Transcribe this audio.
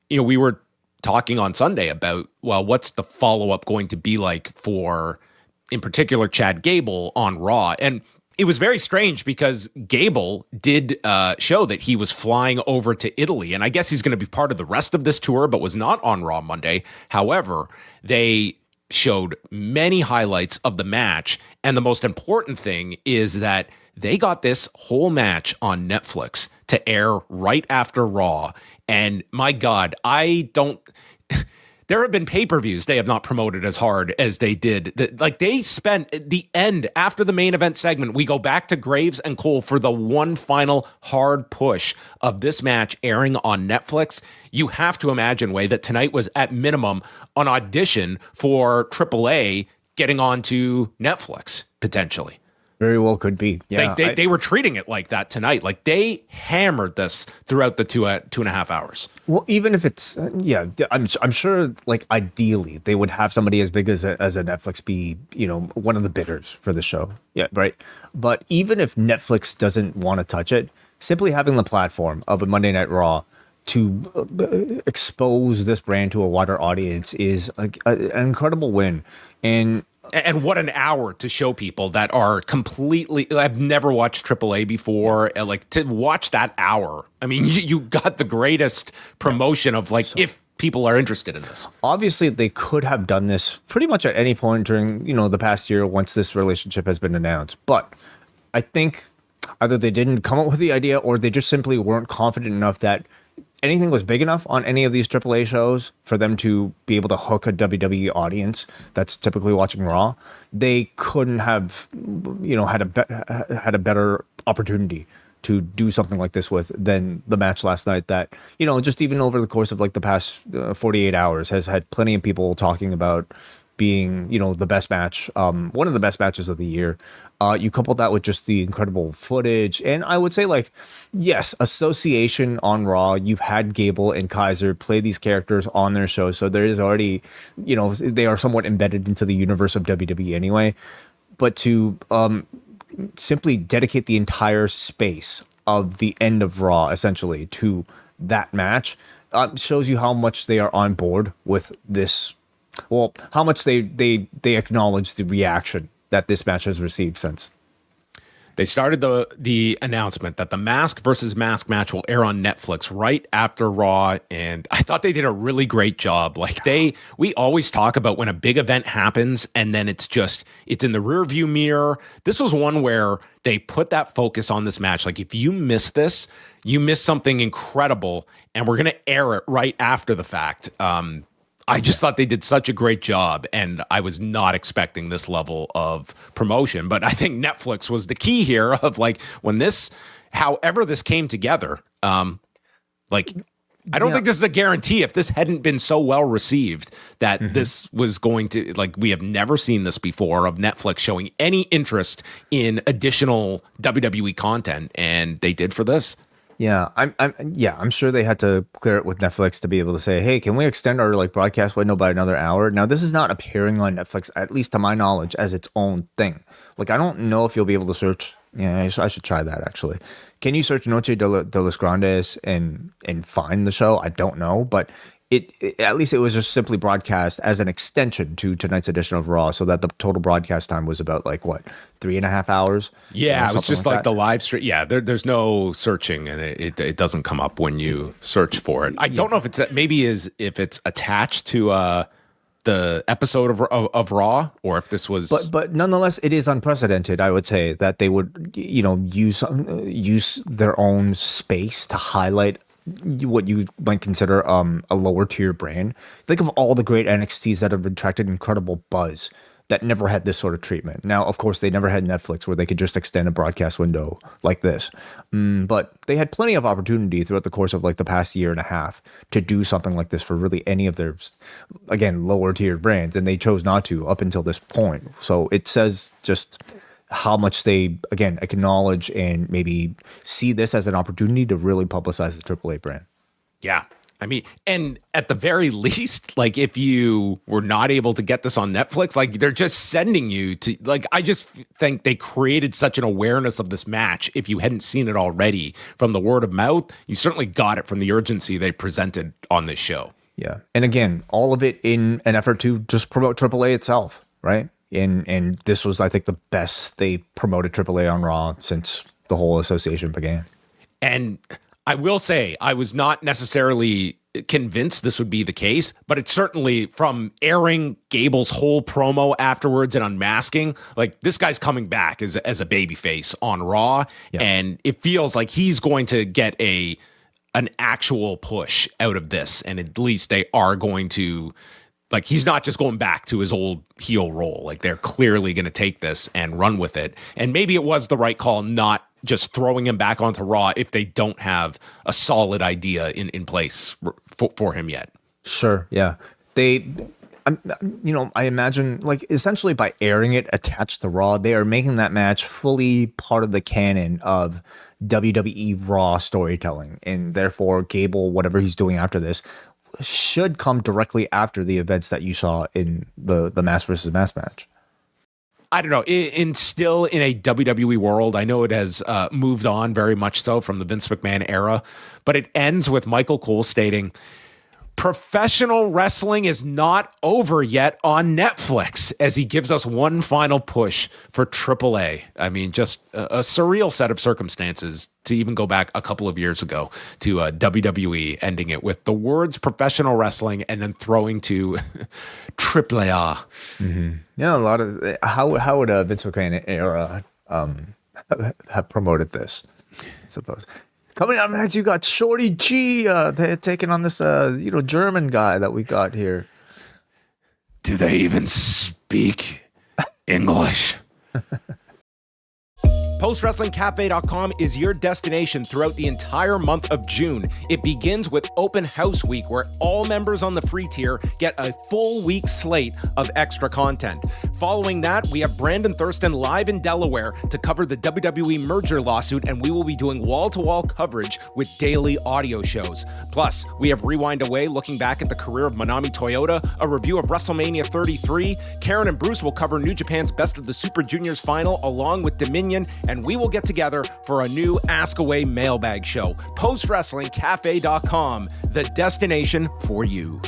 we were talking on Sunday about, well, what's the follow-up going to be like for, in particular, Chad Gable on Raw? And it was very strange because Gable did show that he was flying over to Italy, and I guess he's going to be part of the rest of this tour, but was not on Raw Monday. However, they showed many highlights of the match, and the most important thing is that they got this whole match on Netflix to air right after Raw. And my God, there have been pay-per-views they have not promoted as hard as they did. They spent the end after the main event segment. We go back to Graves and Cole for the one final hard push of this match airing on Netflix. You have to imagine, Way, that tonight was at minimum an audition for AAA getting onto Netflix, potentially. Very well could be. Yeah, they were treating it like that tonight. Like, they hammered this throughout the 2.5 hours. Well, even if it's I'm sure, like, ideally they would have somebody as big as a Netflix be, one of the bidders for the show. Yeah, right. But even if Netflix doesn't want to touch it, simply having the platform of a Monday Night Raw to expose this brand to a wider audience is an incredible win. And what an hour to show people that are completely, I've never watched AAA before. Like, to watch that hour, I mean, you got the greatest promotion of, like, if people are interested in this. Obviously, they could have done this pretty much at any point during, the past year once this relationship has been announced. But I think either they didn't come up with the idea or they just simply weren't confident enough that anything was big enough on any of these AAA shows for them to be able to hook a WWE audience that's typically watching Raw. They couldn't have, had a better opportunity to do something like this with than the match last night that, just even over the course of, like, the past 48 hours has had plenty of people talking about being, the best match, one of the best matches of the year. You couple that with just the incredible footage, and I would say, like, yes, association on Raw. You've had Gable and Kaiser play these characters on their show, so there is already, they are somewhat embedded into the universe of WWE anyway. But to simply dedicate the entire space of the end of Raw essentially to that match shows you how much they are on board with this. Well, how much they acknowledge the reaction that this match has received since. They started the announcement that the Mask versus Mask match will air on Netflix right after Raw, and I thought they did a really great job. Like, we always talk about when a big event happens and then it's in the rear view mirror. This was one where they put that focus on this match. Like, if you miss this, you miss something incredible, and we're going to air it right after the fact. I just thought they did such a great job, and I was not expecting this level of promotion. But I think Netflix was the key here of, like, however this came together. I don't think this is a guarantee. If this hadn't been so well received, that this was going to, like, we have never seen this before of Netflix showing any interest in additional WWE content, and they did for this. Yeah, I'm sure they had to clear it with Netflix to be able to say, hey, can we extend our, like, broadcast window by another hour? Now, this is not appearing on Netflix, at least to my knowledge, as its own thing. Like, I don't know if you'll be able to search. Yeah, I should try that, actually. Can you search Noche de los Grandes and find the show? I don't know, but it at least it was just simply broadcast as an extension to tonight's edition of Raw, so that the total broadcast time was about, like, what, 3.5 hours? Yeah, it was just like the live stream. Yeah, there's no searching, and it doesn't come up when you search for it. I don't know if it's if it's attached to the episode of Raw, or if this was. But nonetheless, it is unprecedented. I would say that they would use their own space to highlight what you might consider a lower tier brand. Think of all the great NXTs that have attracted incredible buzz that never had this sort of treatment. Now, of course, they never had Netflix where they could just extend a broadcast window like this. But they had plenty of opportunity throughout the course of, like, the past year and a half to do something like this for really any of their, again, lower tier brands, and they chose not to up until this point. So it says just how much they, again, acknowledge and maybe see this as an opportunity to really publicize the AAA brand. Yeah. I mean, and at the very least, like if you were not able to get this on Netflix, like they're just sending you to, like, I just think they created such an awareness of this match. If you hadn't seen it already from the word of mouth, you certainly got it from the urgency they presented on this show. Yeah. And again, all of it in an effort to just promote AAA itself, right? And this was, I think, the best they promoted AAA on Raw since the whole association began. And I will say, I was not necessarily convinced this would be the case, but it's certainly, from airing Gable's whole promo afterwards and unmasking, like this guy's coming back as a babyface on Raw, and it feels like he's going to get an actual push out of this, and at least they are going to, like, he's not just going back to his old heel role. Like, they're clearly going to take this and run with it, and maybe it was the right call not just throwing him back onto Raw if they don't have a solid idea in place for him yet. Sure, yeah. I imagine, like, essentially by airing it attached to Raw, they are making that match fully part of the canon of WWE Raw storytelling, and therefore Gable, whatever he's doing after this, should come directly after the events that you saw in the mask versus mask match. I don't know. Still in a WWE world, I know it has moved on very much so from the Vince McMahon era, but it ends with Michael Cole stating, "Professional wrestling is not over yet on Netflix," as he gives us one final push for AAA. I mean, just a surreal set of circumstances to even go back a couple of years ago to WWE ending it with the words professional wrestling and then throwing to AAA. Mm-hmm. Yeah, a lot of how would Vince McMahon era have promoted this, I suppose. Coming up next, you got Shorty G taking on this German guy that we got here. Do they even speak English? PostWrestlingCafe.com is your destination throughout the entire month of June. It begins with Open House Week, where all members on the free tier get a full week slate of extra content. Following that, we have Brandon Thurston live in Delaware to cover the WWE merger lawsuit, and we will be doing wall-to-wall coverage with daily audio shows. Plus, we have Rewind Away looking back at the career of Manami Toyota, a review of WrestleMania 33. Karen and Bruce will cover New Japan's Best of the Super Juniors final along with Dominion, and we will get together for a new Ask Away mailbag show. PostWrestlingCafe.com, the destination for you.